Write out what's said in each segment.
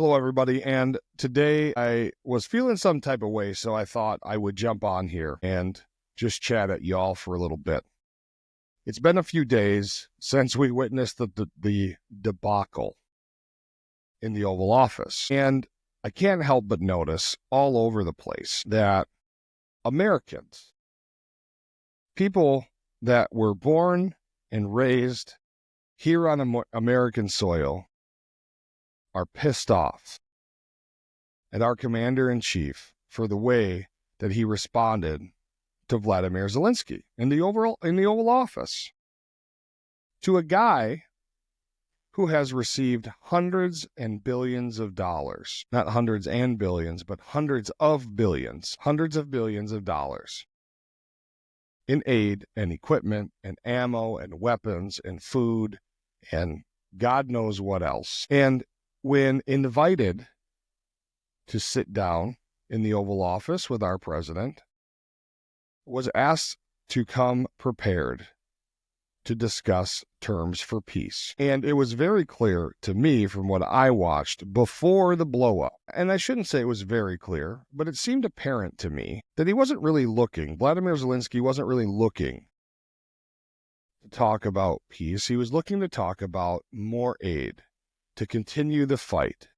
Hello, everybody. And today I was feeling some type of way, so I thought I would jump on here and just chat at y'all for a little bit. It's been a few days since we witnessed the debacle in the Oval Office. And I can't help but notice all over the place that Americans, people that were born and raised here on American soil, are pissed off at our commander-in-chief for the way that he responded to Vladimir Zelensky in the Oval Office, to a guy who has received hundreds and billions of dollars, not hundreds and billions, but hundreds of billions of dollars in aid and equipment and ammo and weapons and food and God knows what else. And when invited to sit down in the Oval Office with our president, was asked to come prepared to discuss terms for peace. And it was very clear to me from what I watched before the blow-up, and I shouldn't say it was very clear, but it seemed apparent to me that he wasn't really looking, Vladimir Zelensky wasn't really looking to talk about peace. He was looking to talk about more aid, to continue the fight,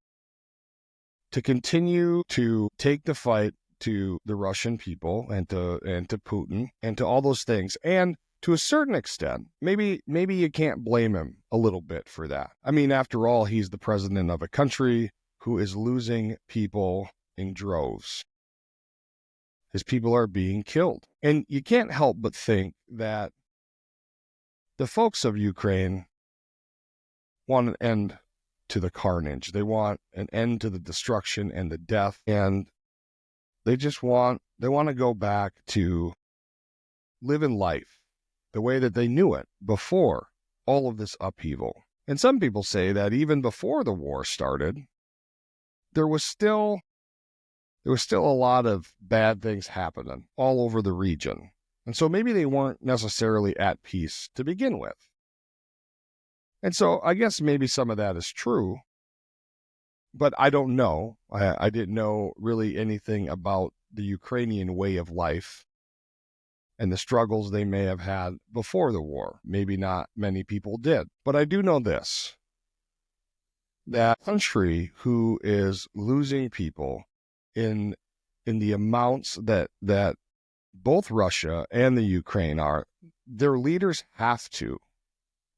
to continue to take the fight to the Russian people and to Putin and to all those things. And to a certain extent, maybe you can't blame him a little bit for that. I mean, after all, he's the president of a country who is losing people in droves. His people are being killed. And you can't help but think that the folks of Ukraine want an end to the carnage. They want an end to the destruction and the death, and they want to go back to living life the way that they knew it before all of this upheaval. And some people say that even before the war started, there was still a lot of bad things happening all over the region. And so maybe they weren't necessarily at peace to begin with. And so I guess maybe some of that is true, but I don't know. I didn't know really anything about the Ukrainian way of life and the struggles they may have had before the war. Maybe not many people did. But I do know this, that country who is losing people in the amounts that both Russia and the Ukraine are, their leaders have to,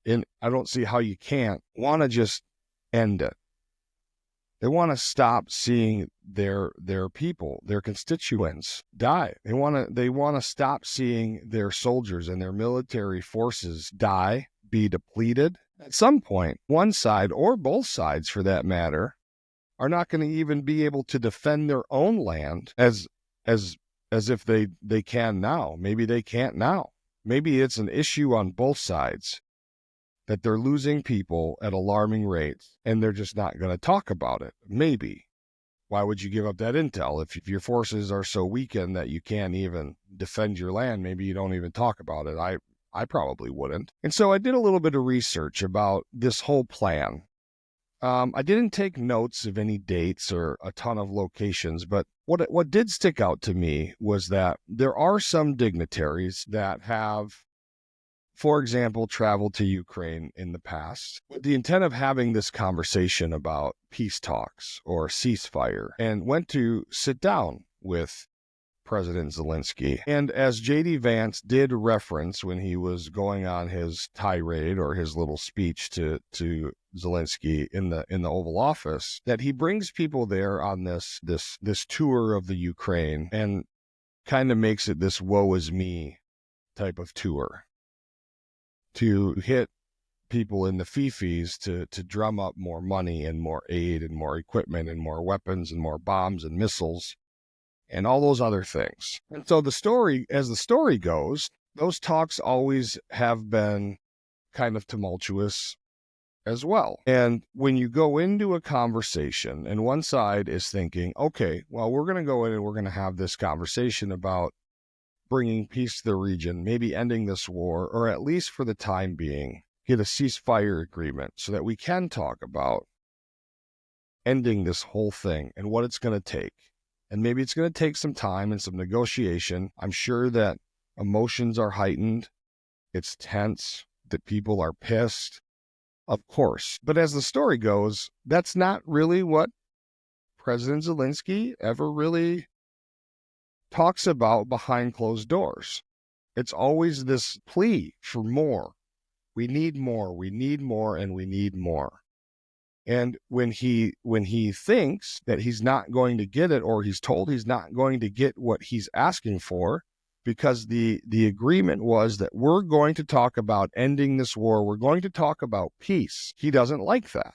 and I don't see how you can't, want to just end it. They want to stop seeing their people, their constituents die. They want to stop seeing their soldiers and their military forces die, be depleted. At some point, one side or both sides for that matter are not going to even be able to defend their own land as if they can now. Maybe they can't now. Maybe it's an issue on both sides that they're losing people at alarming rates, and they're just not going to talk about it. Maybe. Why would you give up that intel? If your forces are so weakened that you can't even defend your land, maybe you don't even talk about it. I probably wouldn't. And so I did a little bit of research about this whole plan. I didn't take notes of any dates or a ton of locations, but what did stick out to me was that there are some dignitaries that have, for example, traveled to Ukraine in the past with the intent of having this conversation about peace talks or ceasefire, and went to sit down with President Zelensky. And as J.D. Vance did reference when he was going on his tirade or his little speech to Zelensky in the Oval Office, that he brings people there on this tour of the Ukraine and kind of makes it this woe is me type of tour, to hit people in the fifis to drum up more money and more aid and more equipment and more weapons and more bombs and missiles and all those other things. And so as the story goes, those talks always have been kind of tumultuous as well. And when you go into a conversation and one side is thinking, okay, well, we're going to go in and we're going to have this conversation about bringing peace to the region, maybe ending this war, or at least for the time being, get a ceasefire agreement so that we can talk about ending this whole thing and what it's going to take. And maybe it's going to take some time and some negotiation. I'm sure that emotions are heightened. It's tense, that people are pissed, of course. But as the story goes, that's not really what President Zelensky ever really talks about behind closed doors. It's always this plea for more. We need more, we need more, and we need more. And when he thinks that he's not going to get it, or he's told he's not going to get what he's asking for, because the agreement was that we're going to talk about ending this war, we're going to talk about peace. He doesn't like that,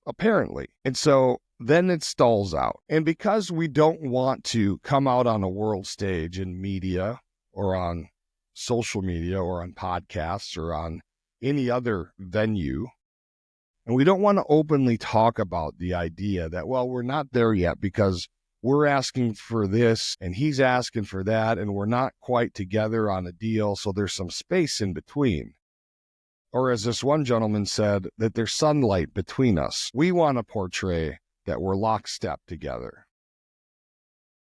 apparently. And so then it stalls out. And because we don't want to come out on a world stage in media or on social media or on podcasts or on any other venue, and we don't want to openly talk about the idea that, well, we're not there yet because we're asking for this and he's asking for that, and we're not quite together on a deal, so there's some space in between. Or as this one gentleman said, that there's sunlight between us. We want to portray that we're lockstep together.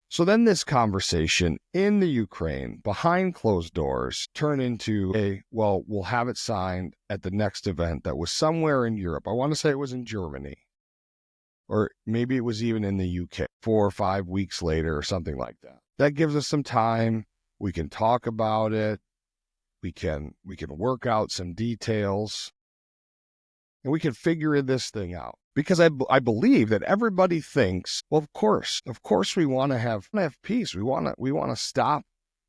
So then this conversation in the Ukraine, behind closed doors, turned into well, we'll have it signed at the next event that was somewhere in Europe. I want to say it was in Germany. Or maybe it was even in the UK, 4 or 5 weeks later or something like that. That gives us some time. We can talk about it. We can work out some details. And we can figure this thing out. Because I believe that everybody thinks, well, of course we want to have peace. We want to stop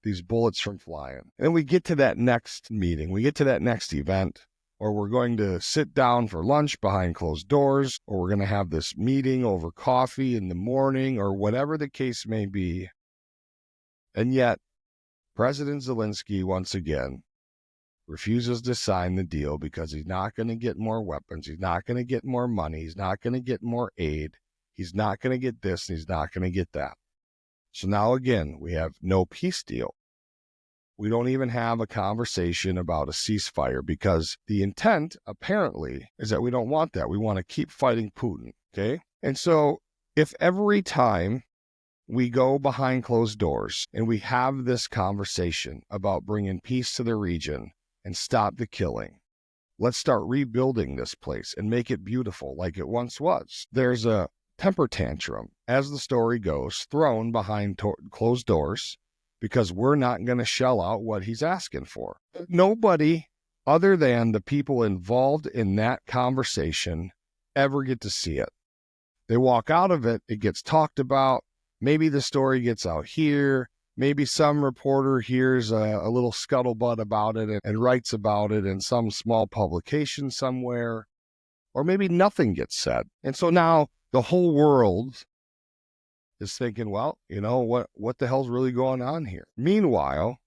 these bullets from flying. And then we get to that next meeting, we get to that next event, or we're going to sit down for lunch behind closed doors, or we're going to have this meeting over coffee in the morning, or whatever the case may be. And yet, President Zelensky, once again, refuses to sign the deal because he's not going to get more weapons. He's not going to get more money. He's not going to get more aid. He's not going to get this, and he's not going to get that. So now again, we have no peace deal. We don't even have a conversation about a ceasefire because the intent, apparently, is that we don't want that. We want to keep fighting Putin, okay? And so if every time we go behind closed doors and we have this conversation about bringing peace to the region and stop the killing, let's start rebuilding this place and make it beautiful like it once was. There's a temper tantrum, as the story goes, thrown behind closed doors because we're not going to shell out what he's asking for. Nobody other than the people involved in that conversation ever get to see it. They walk out of it, it gets talked about, maybe the story gets out here, maybe some reporter hears a little scuttlebutt about it and writes about it in some small publication somewhere, or maybe nothing gets said. And so now the whole world is thinking, well, what the hell's really going on here? Meanwhile,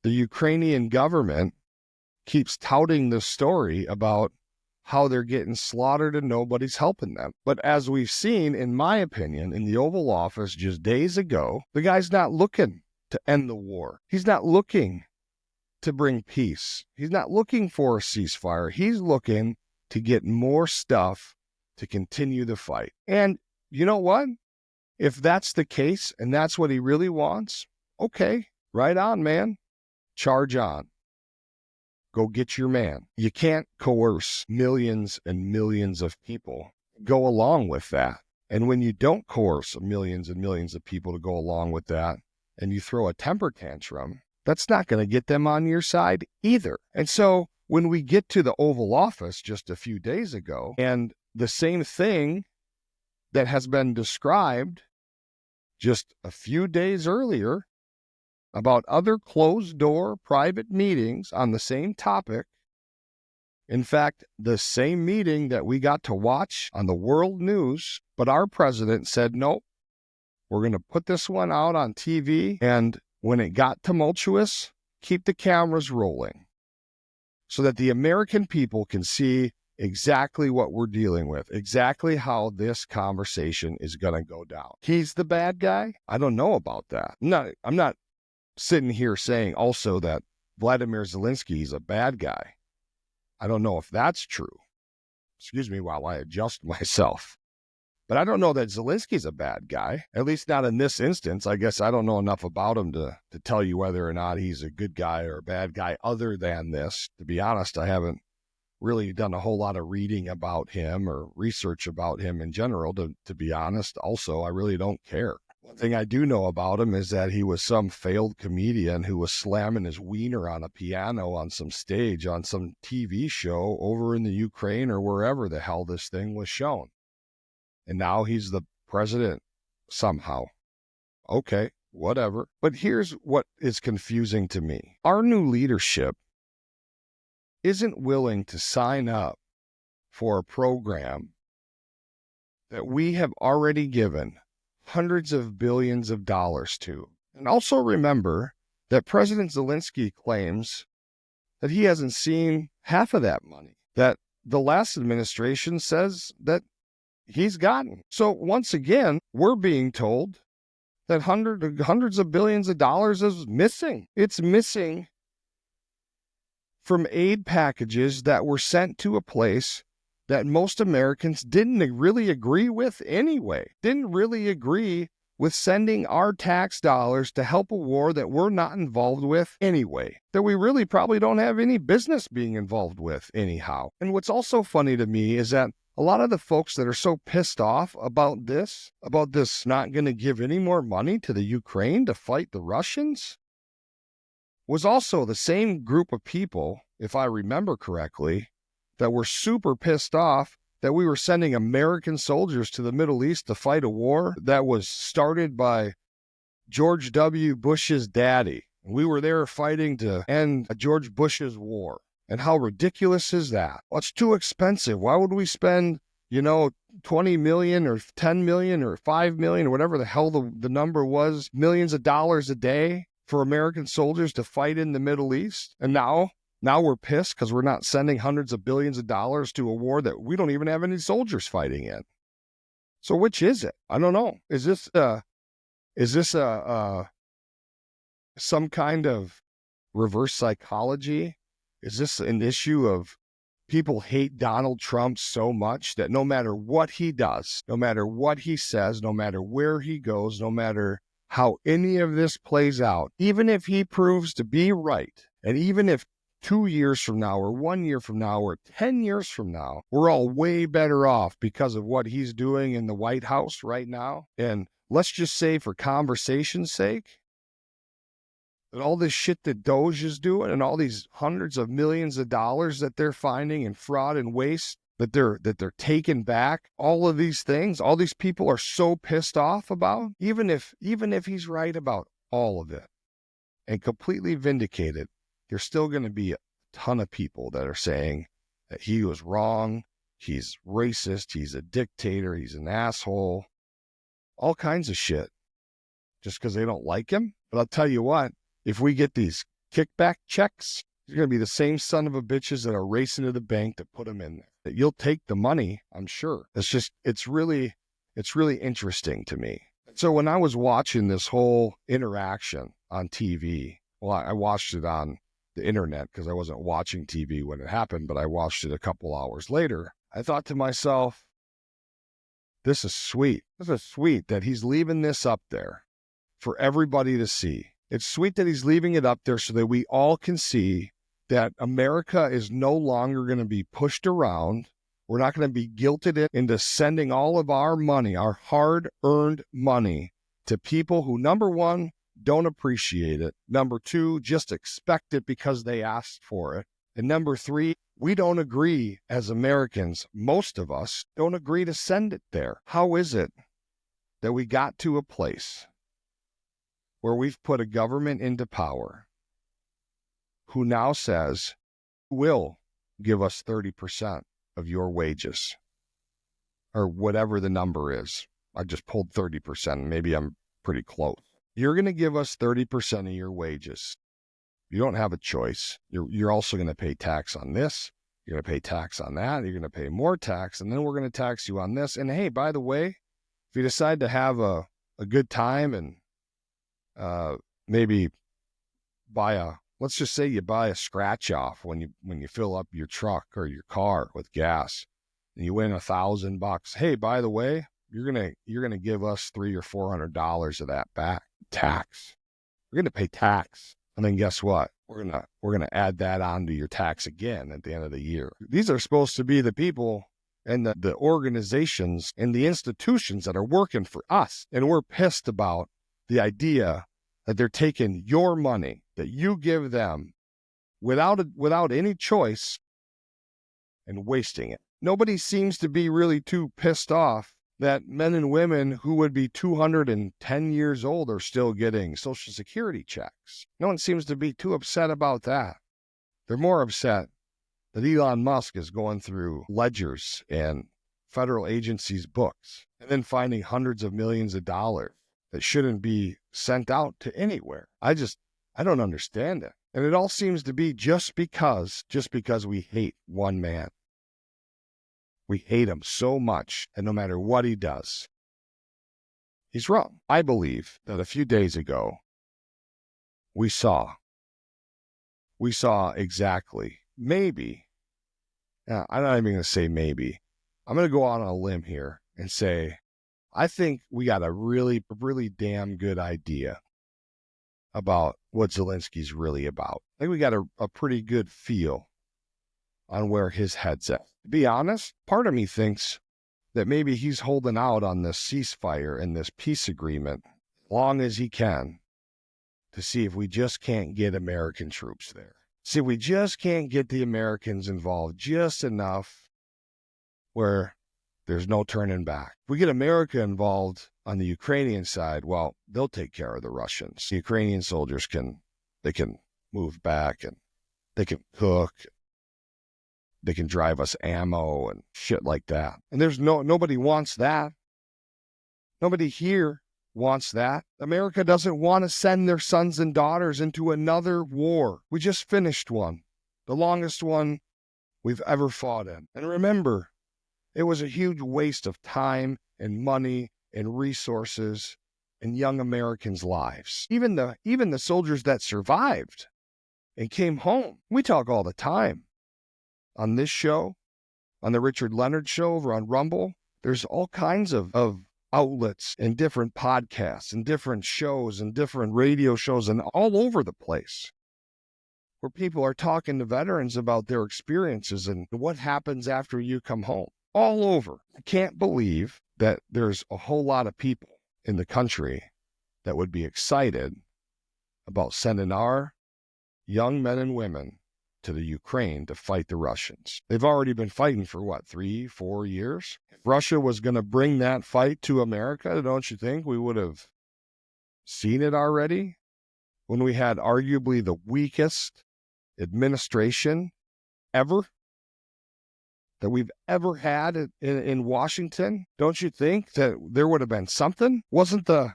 the Ukrainian government keeps touting this story about how they're getting slaughtered and nobody's helping them. But as we've seen, in my opinion, in the Oval Office just days ago, the guy's not looking to end the war. He's not looking to bring peace. He's not looking for a ceasefire. He's looking to get more stuff to continue the fight. And you know what? If that's the case and that's what he really wants, okay, right on, man. Charge on. Go get your man. You can't coerce millions and millions of people. Go along with that. And when you don't coerce millions and millions of people to go along with that, and you throw a temper tantrum, that's not going to get them on your side either. And so when we get to the Oval Office just a few days ago, and the same thing that has been described just a few days earlier about other closed-door private meetings on the same topic. In fact, the same meeting that we got to watch on the world news, but our president said, nope, we're going to put this one out on TV, and when it got tumultuous, keep the cameras rolling so that the American people can see exactly what we're dealing with, exactly how this conversation is going to go down. He's the bad guy? I don't know about that. I'm not sitting here saying also that Vladimir Zelensky is a bad guy. I don't know if that's true. Excuse me while I adjust myself. But I don't know that Zielinski's a bad guy, at least not in this instance. I guess I don't know enough about him to tell you whether or not he's a good guy or a bad guy other than this. To be honest, I haven't really done a whole lot of reading about him or research about him in general, to be honest. Also, I really don't care. One thing I do know about him is that he was some failed comedian who was slamming his wiener on a piano on some stage on some TV show over in the Ukraine or wherever the hell this thing was shown. And now he's the president somehow. Okay, whatever. But here's what is confusing to me. Our new leadership isn't willing to sign up for a program that we have already given hundreds of billions of dollars to. And also remember that President Zielinski claims that he hasn't seen half of that money, that the last administration says that he's gotten. So once again, we're being told that hundreds of billions of dollars is missing. It's missing from aid packages that were sent to a place that most Americans didn't really agree with anyway. Didn't really agree with sending our tax dollars to help a war that we're not involved with anyway, that we really probably don't have any business being involved with anyhow. And what's also funny to me is that a lot of the folks that are so pissed off about this not going to give any more money to the Ukraine to fight the Russians, was also the same group of people, if I remember correctly, that were super pissed off that we were sending American soldiers to the Middle East to fight a war that was started by George W. Bush's daddy. We were there fighting to end George Bush's war. And how ridiculous is that? Well, it's too expensive. Why would we spend, 20 million or 10 million or 5 million or whatever the hell the number was, millions of dollars a day for American soldiers to fight in the Middle East? And now we're pissed because we're not sending hundreds of billions of dollars to a war that we don't even have any soldiers fighting in. So which is it? I don't know. Is this some kind of reverse psychology? Is this an issue of people hate Donald Trump so much that no matter what he does, no matter what he says, no matter where he goes, no matter how any of this plays out, even if he proves to be right, and even if 2 years from now or 1 year from now or 10 years from now, we're all way better off because of what he's doing in the White House right now, and let's just say for conversation's sake, and all this shit that Doge is doing and all these hundreds of millions of dollars that they're finding in fraud and waste that they're taking back, all of these things, all these people are so pissed off about, even if he's right about all of it and completely vindicated, there's still going to be a ton of people that are saying that he was wrong, he's racist, he's a dictator, he's an asshole, all kinds of shit just because they don't like him. But I'll tell you what, if we get these kickback checks, you're going to be the same son of a bitches that are racing to the bank to put them in there. You'll take the money, I'm sure. It's really interesting to me. So when I was watching this whole interaction on TV, well, I watched it on the internet because I wasn't watching TV when it happened, but I watched it a couple hours later. I thought to myself, this is sweet. This is sweet that he's leaving this up there for everybody to see. It's sweet that he's leaving it up there so that we all can see that America is no longer going to be pushed around. We're not going to be guilted into sending all of our money, our hard-earned money, to people who, number one, don't appreciate it. Number two, just expect it because they asked for it. And number three, we don't agree as Americans, most of us don't agree to send it there. How is it that we got to a place where we've put a government into power who now says, will give us 30% of your wages, or whatever the number is? I just pulled 30%. Maybe I'm pretty close. You're going to give us 30% of your wages. You don't have a choice. You're also going to pay tax on this. You're going to pay tax on that. You're going to pay more tax. And then we're going to tax you on this. And hey, by the way, if you decide to have a good time and maybe let's just say you buy a scratch off when you fill up your truck or your car with gas and you win $1,000. Hey, by the way, you're gonna give us $300 or $400 of that back tax. We're gonna pay tax, and then guess what? We're gonna add that onto your tax again at the end of the year. These are supposed to be the people and the organizations and the institutions that are working for us, and we're pissed about the idea that they're taking your money that you give them without any choice and wasting it. Nobody seems to be really too pissed off that men and women who would be 210 years old are still getting Social Security checks. No one seems to be too upset about that. They're more upset that Elon Musk is going through ledgers and federal agencies' books and then finding hundreds of millions of dollars that shouldn't be sent out to anywhere. I don't understand it. And it all seems to be just because we hate one man. We hate him so much, and no matter what he does, he's wrong. I believe that a few days ago, we saw exactly, maybe, I'm not even going to say maybe, I'm going to go out on a limb here and say, I think we got a really damn good idea about what Zielinski's really about. I think we got a pretty good feel on where his head's at. To be honest, part of me thinks that maybe he's holding out on this ceasefire and this peace agreement as long as he can to see if we just can't get American troops there. See, we just can't get the Americans involved just enough where there's no turning back. If we get America involved on the Ukrainian side, well, they'll take care of the Russians. The Ukrainian soldiers can move back and they can cook. They can drive us ammo and shit like that. And nobody wants that. Nobody here wants that. America doesn't want to send their sons and daughters into another war. We just finished one, the longest one we've ever fought in. And remember, it was a huge waste of time and money and resources and young Americans' lives. Even the soldiers that survived and came home. We talk all the time on this show, on the Richard Leonard Show over on Rumble. There's all kinds of outlets and different podcasts and different shows and different radio shows and all over the place where people are talking to veterans about their experiences and what happens after you come home. All over. I can't believe that there's a whole lot of people in the country that would be excited about sending our young men and women to the Ukraine to fight the Russians. They've already been fighting for 3-4 years? If Russia was going to bring that fight to America, don't you think we would have seen it already? When we had arguably the weakest administration ever that we've ever had in Washington, don't you think that there would have been something? Wasn't the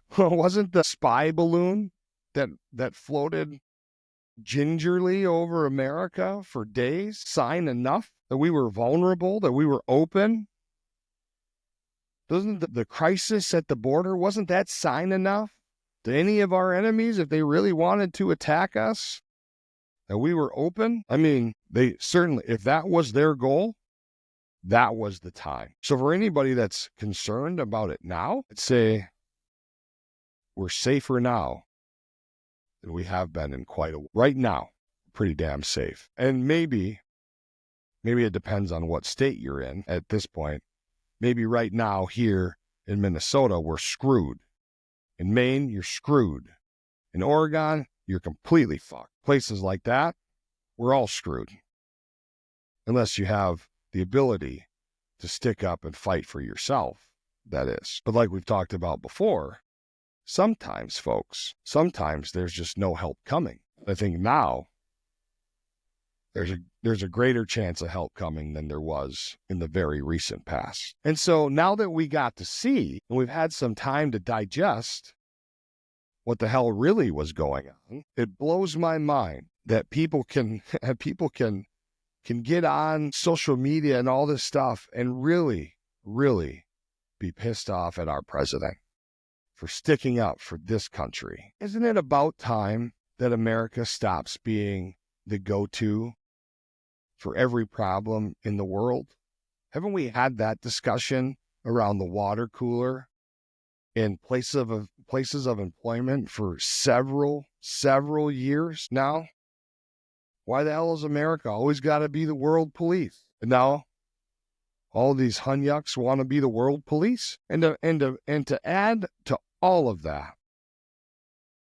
spy balloon that floated gingerly over America for days sign enough that we were vulnerable, that we were open? Doesn't the crisis at the border, wasn't that sign enough to any of our enemies if they really wanted to attack us, that we were open? I mean, they certainly, if that was their goal, that was the time. So for anybody that's concerned about it now, I'd say we're safer now than we have been in quite a while. Right now, pretty damn safe. And maybe it depends on what state you're in at this point. Maybe right now here in Minnesota, we're screwed. In Maine, you're screwed. In Oregon, you're completely fucked. Places like that, we're all screwed. Unless you have the ability to stick up and fight for yourself, that is. But like we've talked about before, sometimes, folks, there's just no help coming. I think now there's a greater chance of help coming than there was in the very recent past. And so now that we got to see, and we've had some time to digest what the hell really was going on, it blows my mind that people can get on social media and all this stuff and really, really be pissed off at our president for sticking up for this country. Isn't it about time that America stops being the go-to for every problem in the world? Haven't we had that discussion around the water cooler in places of employment for several years now. Why the hell is America always got to be the world police? And now all these hunyucks want to be the world police. And to add to all of that,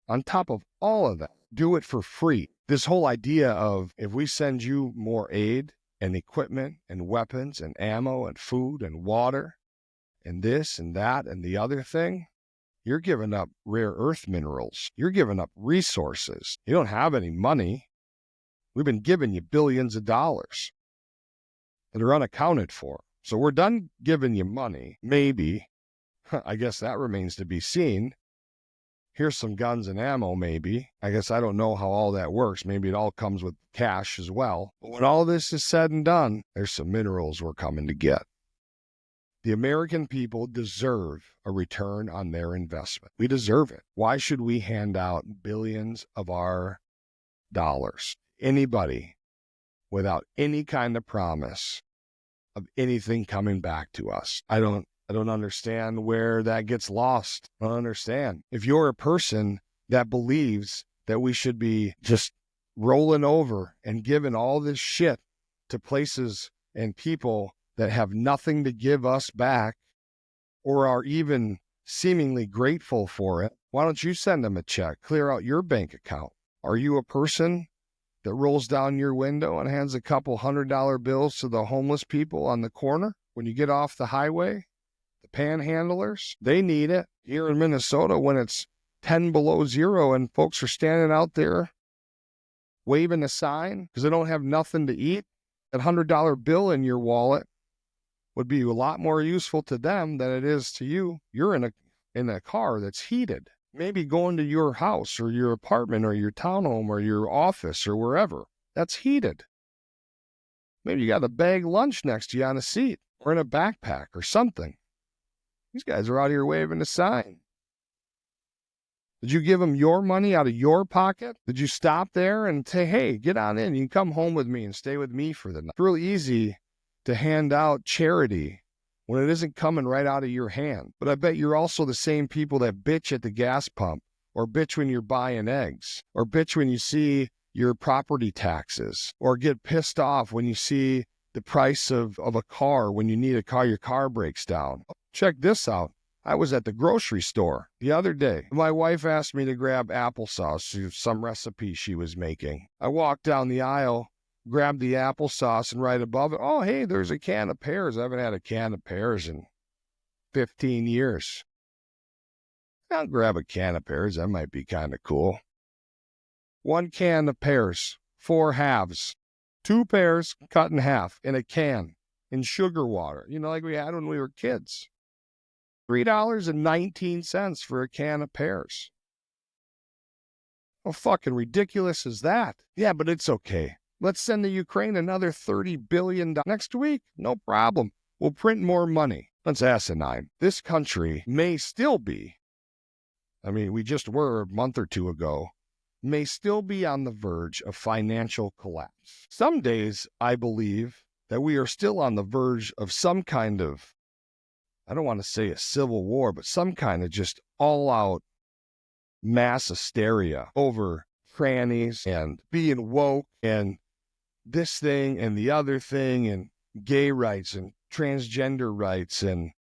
on top of all of that, do it for free. This whole idea of if we send you more aid and equipment and weapons and ammo and food and water and this and that and the other thing, you're giving up rare earth minerals. You're giving up resources. You don't have any money. We've been giving you billions of dollars that are unaccounted for. So we're done giving you money. Maybe. I guess that remains to be seen. Here's some guns and ammo, maybe. I guess I don't know how all that works. Maybe it all comes with cash as well. But when all this is said and done, there's some minerals we're coming to get. The American people deserve a return on their investment. We deserve it. Why should we hand out billions of our dollars? Anybody without any kind of promise of anything coming back to us. I don't understand where that gets lost. I don't understand. If you're a person that believes that we should be just rolling over and giving all this shit to places and people that have nothing to give us back or are even seemingly grateful for it, why don't you send them a check? Clear out your bank account. Are you a person that rolls down your window and hands a couple $100 bills to the homeless people on the corner when you get off the highway? The panhandlers, they need it. Here in Minnesota, when it's 10 below zero and folks are standing out there waving a sign because they don't have nothing to eat, that $100 bill in your wallet would be a lot more useful to them than it is to you. You're in a car that's heated. Maybe going to your house or your apartment or your townhome or your office or wherever. That's heated. Maybe you got a bag lunch next to you on a seat or in a backpack or something. These guys are out here waving a sign. Did you give them your money out of your pocket? Did you stop there and say, hey, get on in. You can come home with me and stay with me for the night? It's real easy to hand out charity when it isn't coming right out of your hand. But I bet you're also the same people that bitch at the gas pump or bitch when you're buying eggs or bitch when you see your property taxes or get pissed off when you see the price of a car when you need a car, your car breaks down. Check this out. I was at the grocery store the other day. My wife asked me to grab applesauce, some recipe she was making. I walked down the aisle, grabbed the applesauce, and right above it, oh, hey, there's a can of pears. I haven't had a can of pears in 15 years. I'll grab a can of pears. That might be kind of cool. 1 can of pears, 4 halves. 2 pears cut in half in a can in sugar water, like we had when we were kids. $3.19 for a can of pears. How fucking ridiculous is that? Yeah, but it's okay. Let's send the Ukraine another $30 billion next week. No problem. We'll print more money. That's asinine. This country may still be, we just were a month or two ago, may still be on the verge of financial collapse. Some days, I believe that we are still on the verge of some kind of, I don't want to say a civil war, but some kind of just all-out mass hysteria over trannies and being woke and this thing and the other thing and gay rights and transgender rights and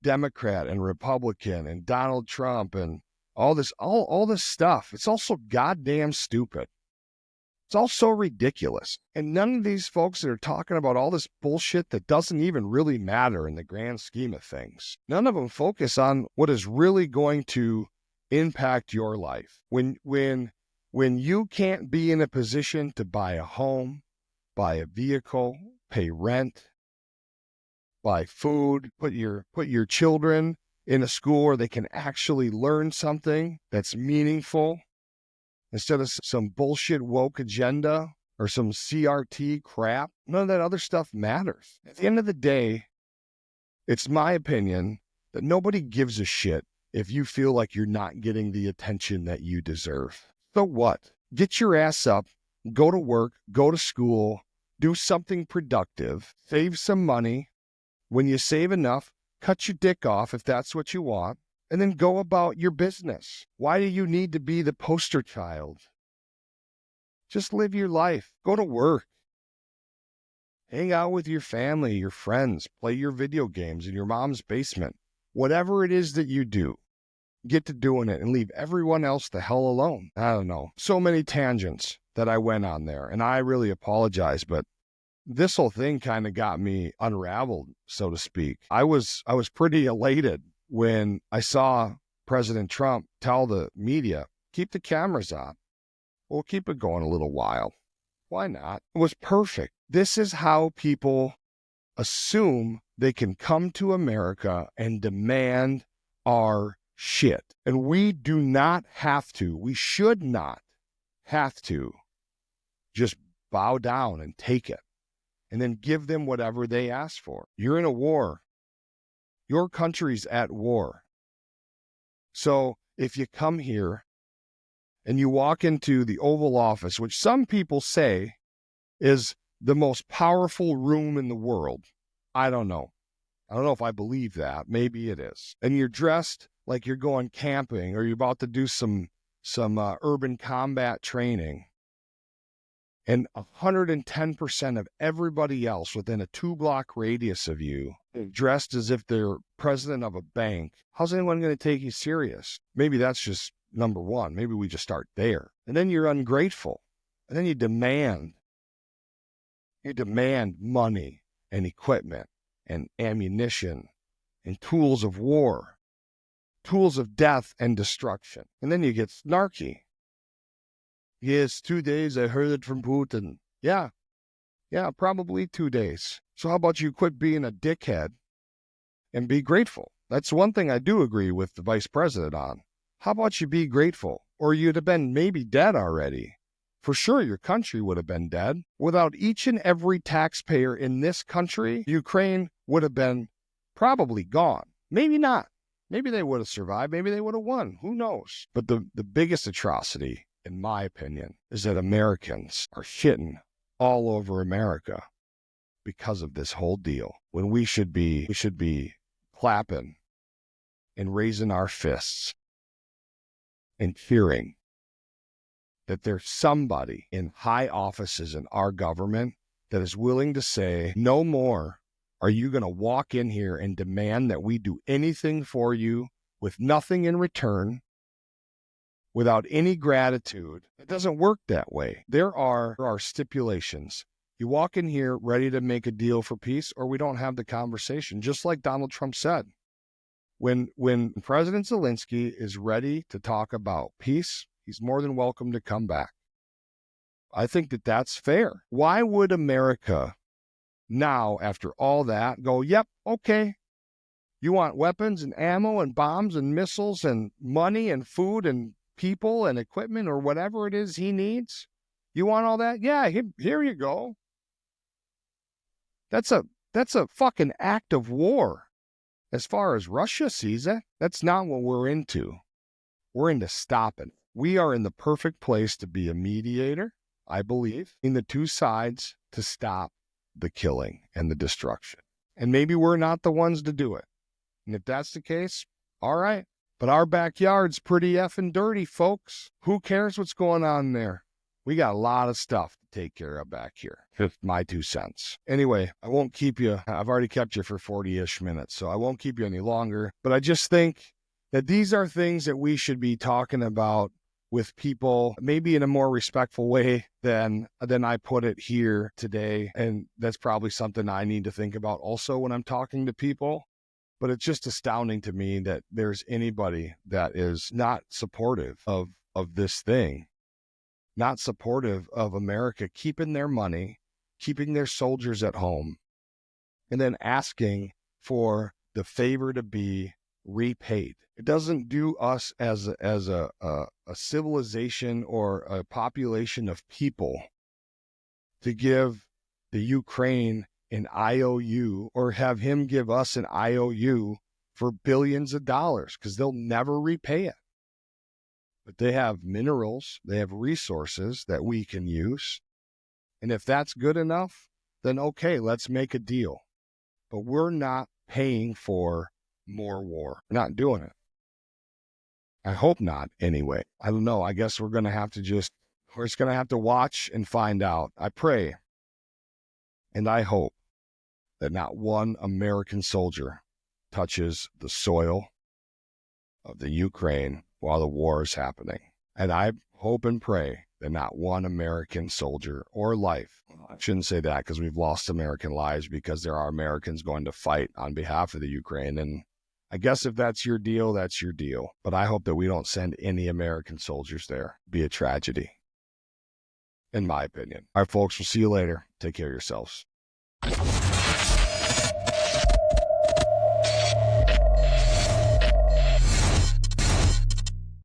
Democrat and Republican and Donald Trump and all this stuff. It's all so goddamn stupid. It's all so ridiculous. And none of these folks that are talking about all this bullshit that doesn't even really matter in the grand scheme of things, none of them focus on what is really going to impact your life. When you can't be in a position to buy a home, buy a vehicle, pay rent, buy food, put your children in a school where they can actually learn something that's meaningful instead of some bullshit woke agenda or some CRT crap. None of that other stuff matters. At the end of the day, it's my opinion that nobody gives a shit if you feel like you're not getting the attention that you deserve. So what? Get your ass up, go to work, go to school, do something productive, save some money. When you save enough, cut your dick off if that's what you want, and then go about your business. Why do you need to be the poster child? Just live your life. Go to work. Hang out with your family, your friends. Play your video games in your mom's basement. Whatever it is that you do, get to doing it and leave everyone else the hell alone. I don't know. So many tangents that I went on there, and I really apologize, but this whole thing kind of got me unraveled, so to speak. I was pretty elated when I saw President Trump tell the media, keep the cameras on. We'll keep it going a little while. Why not? It was perfect. This is how people assume they can come to America and demand our shit. And we do not have to, we should not have to just bow down and take it and then give them whatever they ask for. You're in a war. Your country's at war. So if you come here and you walk into the Oval Office, which some people say is the most powerful room in the world, I don't know. I don't know if I believe that. Maybe it is. And you're dressed like you're going camping or you're about to do some urban combat training. And 110% of everybody else within a 2-block radius of you dressed as if they're president of a bank. How's anyone going to take you serious? Maybe that's just number one. Maybe we just start there. And then you're ungrateful. And then you demand money and equipment and ammunition and tools of war, tools of death and destruction. And then you get snarky. Yes, 2 days, I heard it from Putin. Yeah, probably 2 days. So how about you quit being a dickhead and be grateful? That's one thing I do agree with the vice president on. How about you be grateful? Or you'd have been maybe dead already. For sure, your country would have been dead. Without each and every taxpayer in this country, Ukraine would have been probably gone. Maybe not. Maybe they would have survived. Maybe they would have won. Who knows? But the biggest atrocity, in my opinion, is that Americans are shitting all over America because of this whole deal. When we should be clapping and raising our fists and cheering that there's somebody in high offices in our government that is willing to say, no more are you going to walk in here and demand that we do anything for you with nothing in return, without any gratitude. It doesn't work that way. There are stipulations. You walk in here ready to make a deal for peace, or we don't have the conversation, just like Donald Trump said. When President Zelensky is ready to talk about peace, he's more than welcome to come back. I think that that's fair. Why would America now, after all that, go, yep, okay, you want weapons and ammo and bombs and missiles and money and food and people and equipment or whatever it is he needs? You want all that? Yeah, here you go. That's a fucking act of war. As far as Russia sees it, that's not what we're into. We're into stopping. We are in the perfect place to be a mediator, I believe, in the two sides to stop the killing and the destruction. And maybe we're not the ones to do it. And if that's the case, all right. But our backyard's pretty effing dirty, folks. Who cares what's going on there? We got a lot of stuff to take care of back here. Just my 2 cents. Anyway, I won't keep you. I've already kept you for 40-ish minutes, so I won't keep you any longer. But I just think that these are things that we should be talking about with people, maybe in a more respectful way than I put it here today. And that's probably something I need to think about also when I'm talking to people. But it's just astounding to me that there's anybody that is not supportive of this thing, not supportive of America keeping their money, keeping their soldiers at home, and then asking for the favor to be repaid. It doesn't do us as a civilization or a population of people to give the Ukraine an IOU or have him give us an IOU for billions of dollars, because they'll never repay it. But they have minerals, they have resources that we can use. And if that's good enough, then okay, let's make a deal. But we're not paying for more war. We're not doing it. I hope not, anyway. I don't know. I guess we're just going to have to watch and find out. I pray and I hope that not one American soldier touches the soil of the Ukraine while the war is happening. And I hope and pray that not one American soldier or life, I shouldn't say that because we've lost American lives because there are Americans going to fight on behalf of the Ukraine. And I guess if that's your deal, that's your deal. But I hope that we don't send any American soldiers there. It'd be a tragedy, in my opinion. All right, folks, we'll see you later. Take care of yourselves.